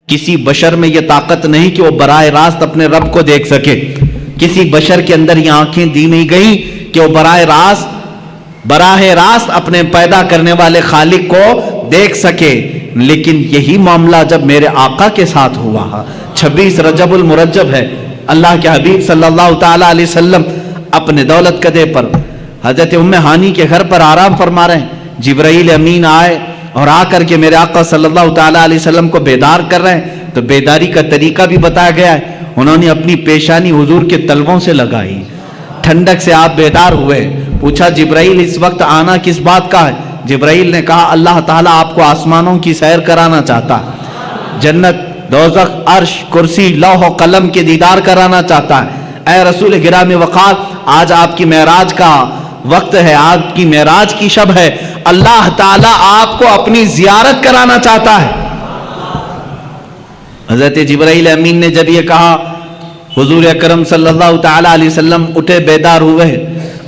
کسی بشر میں یہ طاقت نہیں کہ وہ براہ راست اپنے رب کو دیکھ سکے. کسی بشر کے اندر یہ آنکھیں دی نہیں گئیں کہ وہ براہ راست اپنے پیدا کرنے والے خالق کو دیکھ سکے. لیکن یہی معاملہ جب میرے آقا کے ساتھ ہوا، 26 رجب المرجب ہے، اللہ کے حبیب صلی اللہ تعالی علیہ وسلم اپنے دولت قدے پر حضرت ام ہانی کے گھر پر آرام فرما رہے ہیں. جبرائیل امین آئے اور آ کر کے میرے آقا صلی اللہ تعالی علیہ وسلم کو بیدار کر رہے ہیں. تو بیداری کا طریقہ بھی بتایا گیا ہے. انہوں نے اپنی پیشانی حضور کے تلووں سے لگائی. ٹھنڈک سے آپ بیدار ہوئے. پوچھا جبرائیل اس وقت آنا کس بات کا ہے؟ جبرائیل نے کہا اللہ تعالیٰ آپ کو آسمانوں کی سیر کرانا چاہتا ہے، جنت، دوزخ، عرش، کرسی، لوح و قلم کے دیدار کرانا چاہتا ہے. اے رسول گرامی وقار، آج آپ کی معراج کا وقت ہے، آپ کی معراج کی شب ہے، اللہ تعالیٰ آپ کو اپنی زیارت کرانا چاہتا ہے. حضرت جبرائیل امین نے جب یہ کہا، حضور اکرم صلی اللہ تعالی علیہ وسلم اٹھے، بیدار ہوئے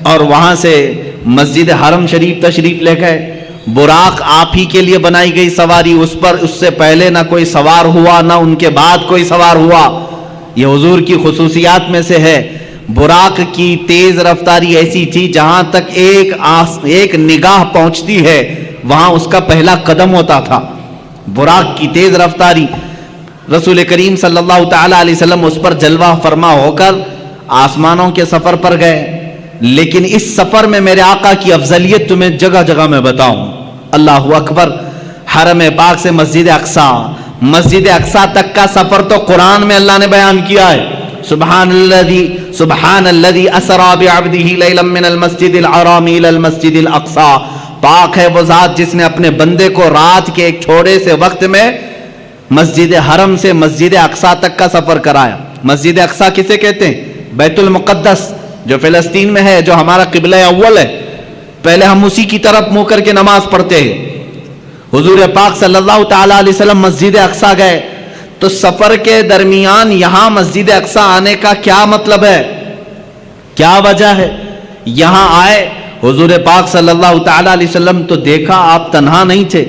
اور وہاں سے مسجد حرم شریف تشریف لے گئے. براق آپ ہی کے لیے بنائی گئی سواری، اس پر اس سے پہلے نہ کوئی سوار ہوا نہ ان کے بعد کوئی سوار ہوا. یہ حضور کی خصوصیات میں سے ہے. براق کی تیز رفتاری ایسی تھی جہاں تک ایک نگاہ پہنچتی ہے وہاں اس کا پہلا قدم ہوتا تھا. براق کی تیز رفتاری. رسول کریم صلی اللہ تعالی علیہ وسلم اس پر جلوہ فرما ہو کر آسمانوں کے سفر پر گئے. لیکن اس سفر میں میرے آقا کی افضلیت تمہیں جگہ جگہ میں بتاؤں. اللہ اکبر. حرم پاک سے مسجد اقصی تک کا سفر تو قرآن میں اللہ نے بیان کیا ہے. سبحان الذی اسری بعبدہ لیلا من المسجد الحرام الی المسجد الاقصی. پاک ہے وہ ذات جس نے اپنے بندے کو رات کے ایک چھوٹے سے وقت میں مسجد حرم سے مسجد اقصی تک کا سفر کرایا. مسجد اقصی کسے کہتے ہیں؟ بیت المقدس جو فلسطین میں ہے، جو ہمارا قبلہ اول ہے. پہلے ہم اسی کی طرف منہ کر کے نماز پڑھتے ہیں. حضور پاک صلی اللہ تعالی علیہ وسلم مسجد اقصی گئے تو سفر کے درمیان یہاں مسجد اقصی آنے کا کیا مطلب ہے، کیا وجہ ہے؟ یہاں آئے حضور پاک صلی اللہ تعالی علیہ وسلم تو دیکھا آپ تنہا نہیں تھے.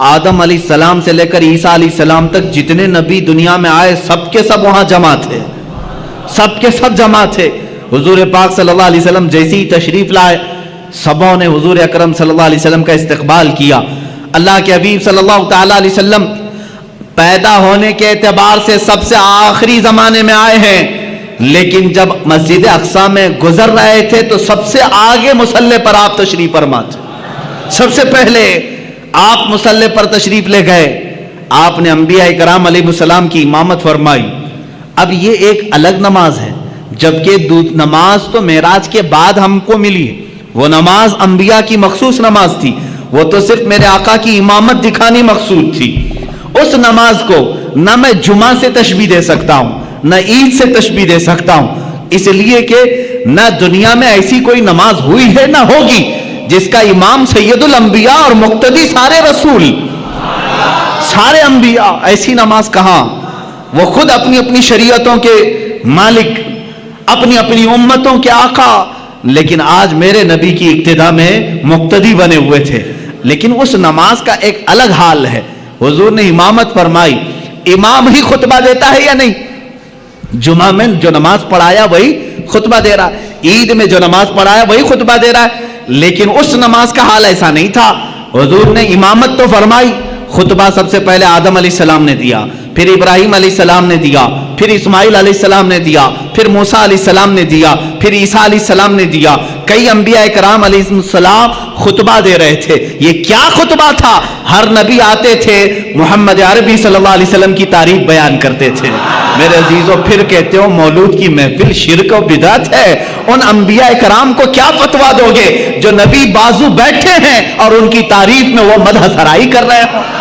آدم علیہ السلام سے لے کر عیسیٰ علیہ السلام تک جتنے نبی دنیا میں آئے سب کے سب وہاں جمع تھے، سب کے سب جمع تھے. حضور پاک صلی اللہ علیہ وسلم جیسی تشریف لائے سبوں نے حضور اکرم صلی اللہ علیہ وسلم کا استقبال کیا. اللہ کے حبیب صلی اللہ تعالی علیہ وسلم پیدا ہونے کے اعتبار سے سب سے آخری زمانے میں آئے ہیں، لیکن جب مسجد اقصی میں گزر رہے تھے تو سب سے آگے مصلی پر آپ تشریف فرما تھے. سب سے پہلے آپ مصلی پر تشریف لے گئے. آپ نے انبیاء کرام علیہ السلام کی امامت فرمائی. اب یہ ایک الگ نماز ہے، جبکہ نماز تو معراج کے بعد ہم کو ملی. وہ نماز انبیاء کی مخصوص نماز تھی، وہ تو صرف میرے آقا کی امامت دکھانی مقصود تھی. اس نماز کو نہ میں جمعہ سے تشبیہ دے سکتا ہوں نہ عید سے تشبیہ دے سکتا ہوں، اس لیے کہ نہ دنیا میں ایسی کوئی نماز ہوئی ہے نہ ہوگی جس کا امام سید الانبیاء اور مقتدی سارے رسول، سارے انبیاء. ایسی نماز کہاں؟ وہ خود اپنی اپنی شریعتوں کے مالک، اپنی اپنی امتوں کے آقا، لیکن آج میرے نبی کی اقتداء میں مقتدی بنے ہوئے تھے. لیکن اس نماز کا ایک الگ حال ہے. حضور نے امامت فرمائی. امام ہی خطبہ دیتا ہے یا نہیں؟ جمعہ میں جو نماز پڑھایا وہی خطبہ دے رہا ہے، عید میں جو نماز پڑھایا وہی خطبہ دے رہا ہے. لیکن اس نماز کا حال ایسا نہیں تھا. حضور نے امامت تو فرمائی. خطبہ سب سے پہلے آدم علیہ السلام نے دیا، پھر ابراہیم علیہ السلام نے دیا، پھر اسماعیل علیہ السلام نے دیا، پھر موسیٰ علیہ السلام نے دیا، پھر عیسیٰ علیہ السلام نے دیا. کئی انبیاء کرام علیہ السلام خطبہ دے رہے تھے. یہ کیا خطبہ تھا؟ ہر نبی آتے تھے محمد عربی صلی اللہ علیہ وسلم کی تعریف بیان کرتے تھے. میرے عزیزوں، پھر کہتے ہو مولود کی محفل شرک و بدعت ہے. ان انبیاء کرام کو کیا فتویٰ دو گے جو نبی بازو بیٹھے ہیں اور ان کی تعریف میں وہ مدح سرائی کر رہے ہوں؟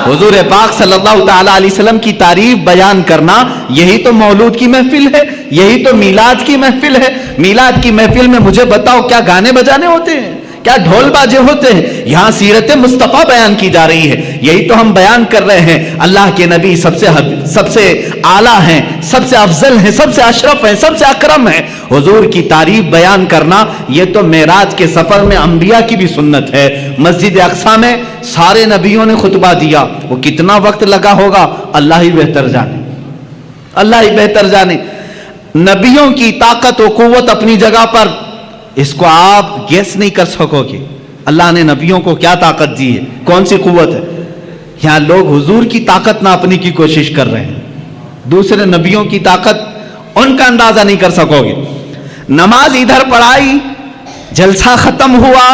حضور پاک صلی اللہ تعالی علیہ وسلم کی تعریف بیان کرنا یہی تو مولود کی محفل ہے، یہی تو میلاد کی محفل ہے. میلاد کی محفل میں مجھے بتاؤ کیا گانے بجانے ہوتے ہیں؟ کیا ڈھول باجے ہوتے ہیں؟ یہاں سیرت مصطفیٰ بیان کی جا رہی ہے، یہی تو ہم بیان کر رہے ہیں۔ اللہ کے نبی سب سے اعلیٰ ہیں، سب سے افضل ہیں، سب سے اشرف ہیں، سب سے اکرم ہیں۔ حضور کی تعریف بیان کرنا یہ تو معراج کے سفر میں انبیاء کی بھی سنت ہے۔ مسجد اقصیٰ میں سارے نبیوں نے خطبہ دیا، وہ کتنا وقت لگا ہوگا اللہ ہی بہتر جانے، اللہ ہی بہتر جانے۔ نبیوں کی طاقت و قوت اپنی جگہ پر، اس کو آپ گیس نہیں کر سکو گے اللہ نے نبیوں کو کیا طاقت دی ہے، کون سی قوت ہے۔ یہاں لوگ حضور کی طاقت ناپنے کی کوشش کر رہے ہیں، دوسرے نبیوں کی طاقت ان کا اندازہ نہیں کر سکو گے۔ نماز ادھر پڑھائی، جلسہ ختم ہوا،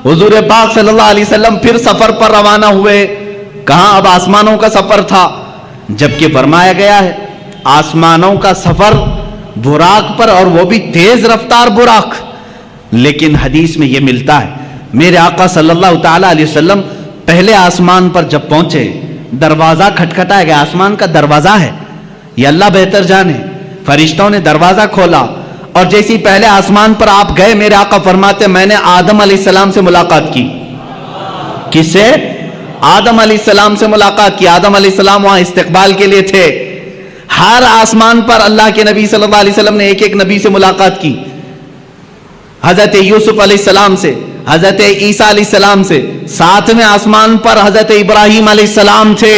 حضور پاک صلی اللہ علیہ وسلم پھر سفر پر روانہ ہوئے۔ کہاں؟ اب آسمانوں کا سفر تھا، جبکہ فرمایا گیا ہے آسمانوں کا سفر براق پر، اور وہ بھی تیز رفتار براق۔ لیکن حدیث میں یہ ملتا ہے میرے آقا صلی اللہ تعالی علیہ وسلم پہلے آسمان پر جب پہنچے، دروازہ کھٹکھٹایا گیا، آسمان کا دروازہ ہے، یہ اللہ بہتر جانے۔ فرشتوں نے دروازہ کھولا، اور جیسی پہلے آسمان پر آپ گئے، میرے آقا فرماتے میں نے آدم علیہ السلام سے ملاقات کی۔ کس سے؟ آدم علیہ السلام سے ملاقات کی۔ آدم علیہ السلام وہاں استقبال کے لیے تھے۔ ہر آسمان پر اللہ کے نبی صلی اللہ علیہ وسلم نے ایک ایک نبی سے ملاقات کی، حضرت یوسف علیہ السلام سے، حضرت عیسیٰ علیہ السلام سے، ساتویں آسمان پر حضرت ابراہیم علیہ السلام تھے۔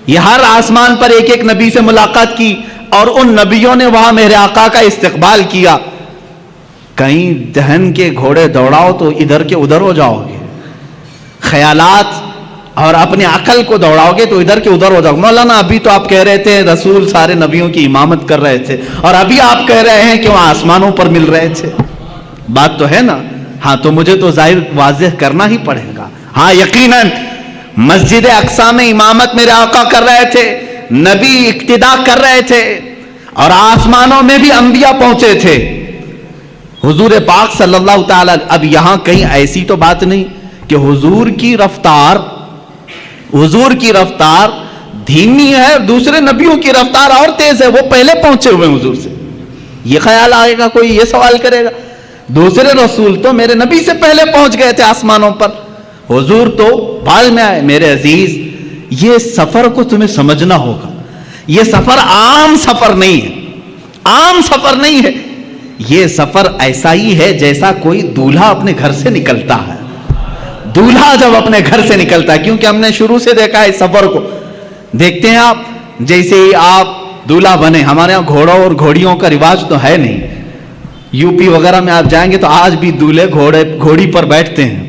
یہ ہر آسمان پر ایک ایک نبی سے ملاقات کی، اور ان نبیوں نے وہاں میرے آقا کا استقبال کیا۔ کہیں دہن کے گھوڑے دوڑاؤ تو ادھر کے ادھر ہو جاؤ گے، خیالات اور اپنے عقل کو دوڑاؤ گے تو ادھر کے ادھر ہو جاؤ گے۔ مولانا ابھی تو آپ کہہ رہے تھے رسول سارے نبیوں کی امامت کر رہے تھے، اور ابھی آپ کہہ رہے ہیں کہ وہ آسمانوں پر مل رہے تھے، بات تو ہے نا؟ ہاں، تو مجھے تو ظاہر واضح کرنا ہی پڑے گا۔ ہاں یقیناً مسجد اقصیٰ میں امامت میرے آقا کر رہے تھے، نبی اقتداء کر رہے تھے، اور آسمانوں میں بھی انبیاء پہنچے تھے۔ حضور پاک صلی اللہ تعالی، اب یہاں کہیں ایسی تو بات نہیں کہ حضور کی رفتار دھیمی ہے، دوسرے نبیوں کی رفتار اور تیز ہے، وہ پہلے پہنچے ہوئے حضور سے۔ یہ خیال آئے گا، کوئی یہ سوال کرے گا دوسرے رسول تو میرے نبی سے پہلے پہنچ گئے تھے آسمانوں پر، حضور تو بعد میں آئے۔ میرے عزیز، یہ سفر کو تمہیں سمجھنا ہوگا، یہ سفر عام سفر نہیں ہے، عام سفر نہیں ہے، یہ سفر ایسا ہی ہے جیسا کوئی دولہا اپنے گھر سے نکلتا ہے۔ دولہا جب اپنے گھر سے نکلتا ہے، کیونکہ ہم نے شروع سے دیکھا ہے اس سفر کو، دیکھتے ہیں آپ جیسے ہی آپ دولہا بنے، ہمارے ہاں گھوڑوں اور گھوڑیوں کا رواج تو ہے نہیں، یو پی وغیرہ میں آپ جائیں گے تو آج بھی دولہے گھوڑی پر بیٹھتے ہیں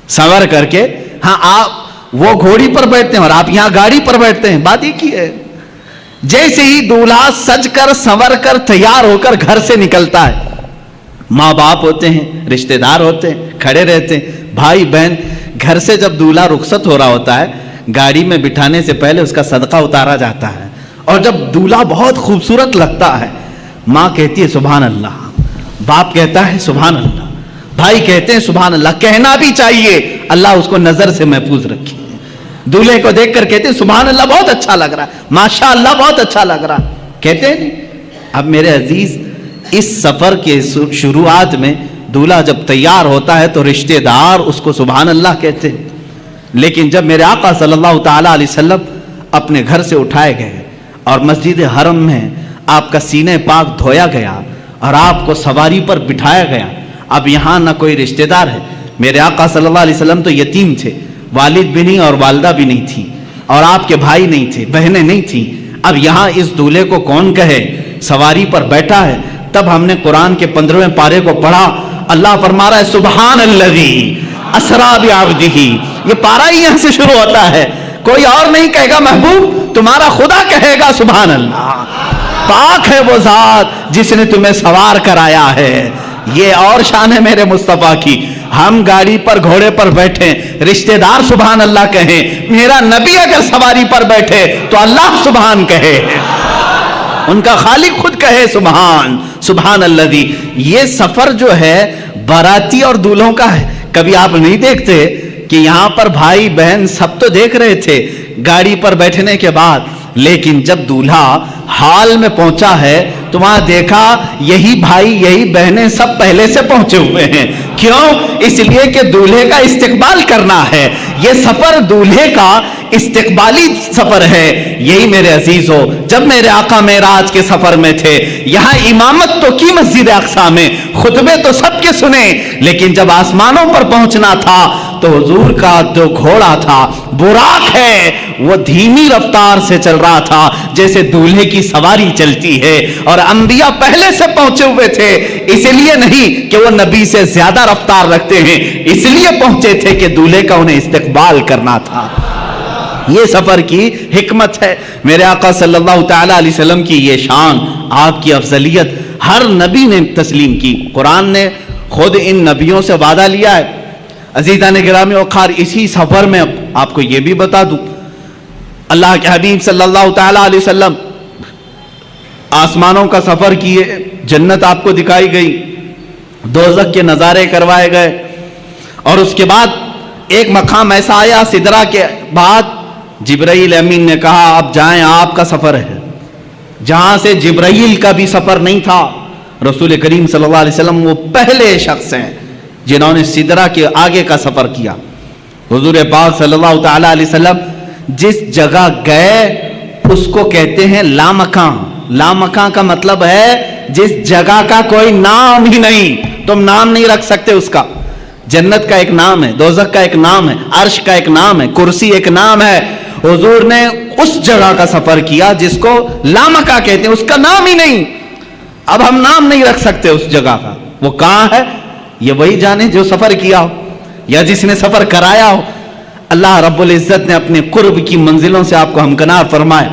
سنور کر کے۔ ہاں، آپ وہ گھوڑی پر بیٹھتے ہیں اور آپ یہاں گاڑی پر بیٹھتے ہیں، بات ایک ہی ہے۔ جیسے ہی دولہا سج کر سنور کر تیار ہو کر گھر سے نکلتا ہے، ماں باپ ہوتے ہیں، رشتہ دار ہوتے ہیں، کھڑے رہتے ہیں، بھائی بہن۔ گھر سے جب دولہا رخصت ہو رہا ہوتا ہے، گاڑی میں بٹھانے سے پہلے اس کا صدقہ اتارا جاتا ہے، اور جب دولہا بہت خوبصورت لگتا ہے، ماں کہتی ہے سبحان اللہ، باپ کہتا ہے سبحان اللہ، بھائی کہتے ہیں سبحان اللہ، کہنا بھی چاہیے، اللہ اس کو نظر سے محفوظ رکھے۔ دولہے کو دیکھ کر کہتے ہیں سبحان اللہ، بہت اچھا لگ رہا ہے، ماشاء اللہ بہت اچھا لگ رہا ہے، کہتے ہیں نہیں؟ اب میرے عزیز، اس سفر کے شروعات میں دولہا جب تیار ہوتا ہے تو رشتہ دار اس کو سبحان اللہ کہتے ہیں، لیکن جب میرے آقا صلی اللہ تعالی علیہ وسلم اپنے گھر سے اٹھائے گئے اور مسجد حرم میں آپ کا سینہ پاک دھویا گیا اور آپ کو سواری پر بٹھایا گیا، اب یہاں نہ کوئی رشتہ دار ہے، میرے آقا صلی اللہ علیہ وسلم تو یتیم تھے، والد بھی نہیں اور والدہ بھی نہیں تھی، اور آپ کے بھائی نہیں تھے، بہنیں نہیں تھیں۔ اب یہاں اس دولہے کو کون کہے؟ سواری پر بیٹھا ہے۔ تب ہم نے قرآن کے 15ویں پارے کو پڑھا، اللہ فرما رہا ہے سبحان الذی اسریٰ بعبدہ، یہ پارا ہی یہاں سے شروع ہوتا ہے، کوئی اور نہیں کہے گا، محبوب تمہارا خدا کہے گا سبحان اللہ، پاک ہے وہ ذات جس نے تمہیں سوار کرایا ہے۔ یہ اور شان ہے میرے مصطفیٰ کی، ہم گاڑی پر گھوڑے پر بیٹھیں، رشتہ دار سبحان اللہ کہیں، میرا نبی اگر سواری پر بیٹھے تو اللہ سبحان کہے، ان کا خالق خود کہے سبحان الذی۔ یہ سفر جو ہے باراتی اور دولہوں کا ہے۔ کبھی آپ نہیں دیکھتے کہ یہاں پر بھائی بہن سب تو دیکھ رہے تھے گاڑی پر بیٹھنے کے بعد، لیکن جب دولہا حال میں پہنچا ہے تو وہاں دیکھا یہی بھائی یہی بہنیں سب پہلے سے پہنچے ہوئے ہیں، کیوں؟ اس لیے کہ دولہے کا استقبال کرنا ہے. یہ سفر دولہے کا استقبالی سفر ہے. یہی میرے عزیزو، جب میرے آقا معراج کے سفر میں تھے، یہاں امامت تو کی مسجد اقصی میں، خطبے تو سب کے سنے، لیکن جب آسمانوں پر پہنچنا تھا تو حضور کا جو گھوڑا تھا، براق ہے، وہ دھیمی رفتار سے چل رہا تھا جیسے دولہے کی سواری چلتی ہے. اور انبیاء پہلے سے پہنچے ہوئے تھے، اس لیے نہیں کہ وہ نبی سے زیادہ رفتار رکھتے ہیں، اس لیے پہنچے تھے کہ دولہے کا انہیں استقبال کرنا تھا. یہ سفر کی حکمت ہے. میرے آقا صلی اللہ تعالی علیہ وسلم کی یہ شان، آپ کی افضلیت ہر نبی نے تسلیم کی. قرآن نے خود ان نبیوں سے وعدہ لیا ہے. عزیزان گرامی وقار، اسی سفر میں آپ کو یہ بھی بتا دوں، اللہ کے حبیب صلی اللہ تعالی علیہ وسلم آسمانوں کا سفر کیے، جنت آپ کو دکھائی گئی، دوزخ کے نظارے کروائے گئے، اور اس کے بعد ایک مقام ایسا آیا سدرہ کے بعد، جبرائیل امین نے کہا اب جائیں، آپ کا سفر ہے. جہاں سے جبرائیل کا بھی سفر نہیں تھا، رسول کریم صلی اللہ علیہ وسلم وہ پہلے شخص ہیں جنہوں نے سدرہ کے آگے کا سفر کیا. حضور پاک صلی اللہ تعالی علیہ وسلم جس جگہ گئے اس کو کہتے ہیں لامکاں. لامکاں کا مطلب ہے جس جگہ کا کوئی نام ہی نہیں، تم نام نہیں رکھ سکتے اس کا. جنت کا ایک نام ہے، دوزخ کا ایک نام ہے، عرش کا ایک نام ہے، کرسی ایک نام ہے. حضور نے اس جگہ کا سفر کیا جس کو لامکاں کہتے ہیں، اس کا نام ہی نہیں. اب ہم نام نہیں رکھ سکتے اس جگہ کا. وہ کہاں ہے یہ وہی جانے جو سفر کیا ہو یا جس نے سفر کرایا ہو. اللہ رب العزت نے اپنے قرب کی منزلوں سے آپ کو ہمکنار فرمایا،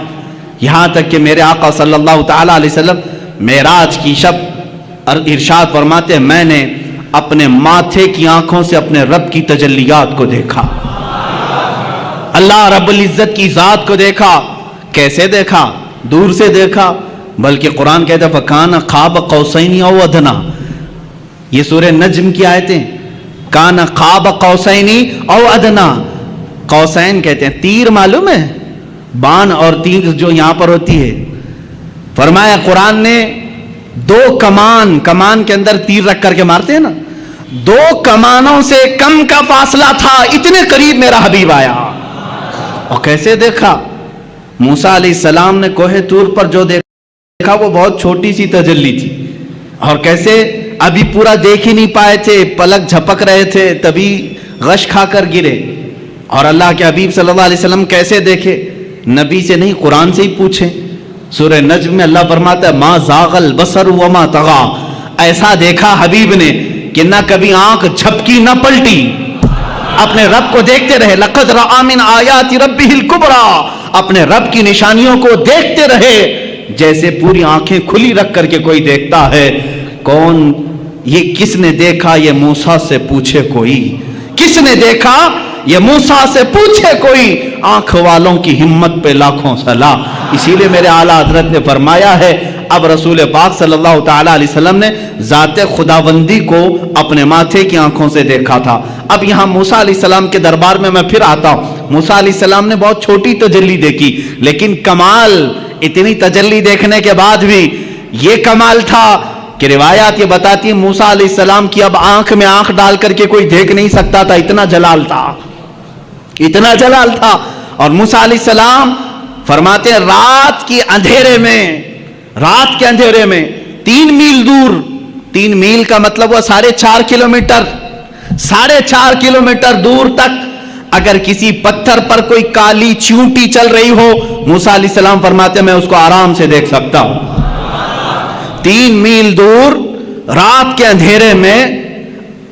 یہاں تک کہ میرے آقا صلی اللہ تعالی علیہ وسلم معراج کی شب ارشاد فرماتے ہیں میں نے اپنے ماتھے کی آنکھوں سے اپنے رب کی تجلیات کو دیکھا. اللہ رب العزت کی ذات کو دیکھا. کیسے دیکھا؟ دور سے دیکھا، بلکہ قرآن کہتا ہے فَكَانَ قَابَ قَوْسَيْنِ أَوْ أَدْنَىٰ. یہ سورہ نجم کی آیتیں، کان قاب قوسین او ادنا. قوسین کہتے ہیں تیر، معلوم ہے بان اور تیر جو یہاں پر ہوتی ہے. فرمایا قرآن نے دو کمان کے اندر تیر رکھ کر کے مارتے ہیں نا، دو کمانوں سے کم کا فاصلہ تھا، اتنے قریب میرا حبیب آیا. اور کیسے دیکھا؟ موسیٰ علیہ السلام نے کوہ طور پر جو دیکھا وہ بہت چھوٹی سی تجلی تھی، اور کیسے ابھی پورا دیکھ ہی نہیں پائے تھے، پلک جھپک رہے تھے، تبھی غش کھا کر گرے. اور اللہ کے حبیب صلی اللہ علیہ وسلم کیسے دیکھے؟ نبی سے نہیں، قرآن سے ہی پوچھیں. سورہ نجم میں اللہ فرماتا ہے ما زاغ البصر وما طغى. ایسا دیکھا حبیب نے کہ نہ کبھی آنکھ جھپکی نہ پلٹی، اپنے رب کو دیکھتے رہے. لقد رأى من آیات ربہ الکبریٰ، اپنے رب کی نشانیوں کو دیکھتے رہے جیسے پوری آنکھیں کھلی رکھ کر کے کوئی دیکھتا ہے. کون یہ؟ کس نے دیکھا؟ یہ موسیٰ سے پوچھے کوئی. کس نے دیکھا؟ یہ موسیٰ سے پوچھے کوئی. آنکھ والوں کی ہمت پہ لاکھوں سلام. اسی لیے میرے اعلیٰ حضرت نے فرمایا ہے اب رسول پاک صلی اللہ تعالی علیہ وسلم نے ذات خداوندی کو اپنے ماتھے کی آنکھوں سے دیکھا تھا. اب یہاں موسیٰ علیہ السلام کے دربار میں پھر آتا ہوں. موسیٰ علیہ السلام نے بہت چھوٹی تجلی دیکھی، لیکن کمال اتنی تجلی دیکھنے کے بعد بھی یہ کمال تھا کہ روایات یہ بتاتی ہیں موسیٰ علیہ السلام کی اب آنکھ میں آنکھ ڈال کر کے کوئی دیکھ نہیں سکتا تھا، اتنا جلال تھا، اتنا جلال تھا. اور موسیٰ علیہ السلام فرماتے ہیں رات کے اندھیرے میں 3 میل دور، 3 میل کا مطلب وہ 4.5 کلومیٹر، 4.5 کلومیٹر دور تک اگر کسی پتھر پر کوئی کالی چیونٹی چل رہی ہو، موسیٰ علیہ السلام فرماتے ہیں میں اس کو آرام سے دیکھ سکتا ہوں. 3 میل دور رات کے اندھیرے میں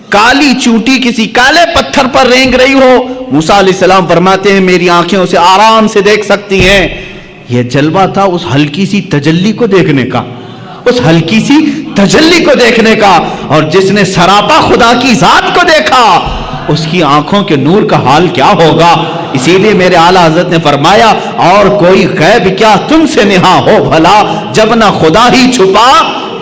کالی چونٹی کسی کالے پتھر پر رینگ رہی ہو، موسیٰ علیہ السلام فرماتے ہیں میری آنکھیں اسے آرام سے دیکھ سکتی ہیں. یہ جلوہ تھا اس ہلکی سی تجلی کو دیکھنے کا، اس ہلکی سی تجلی کو دیکھنے کا. اور جس نے سراپا خدا کی ذات کو دیکھا اس کی آنکھوں کے نور کا حال کیا ہوگا. اسی لیے میرے اعلیٰ حضرت نے فرمایا اور کوئی غیب کیا تم سے نہا ہو بھلا، جب نہ خدا ہی چھپا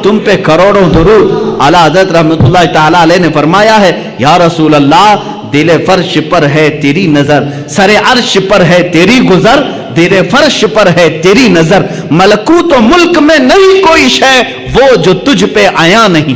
تم پہ کروڑوں درود. اعلیٰ حضرت رحمت اللہ تعالی علیہ نے فرمایا ہے یا رسول اللہ دل فرش پر ہے تیری نظر، سر عرش پر ہے تیری گزر، دل فرش پر ہے تیری نظر، ملکوت و ملک میں نہیں کوئی شے وہ جو تجھ پہ آیا نہیں.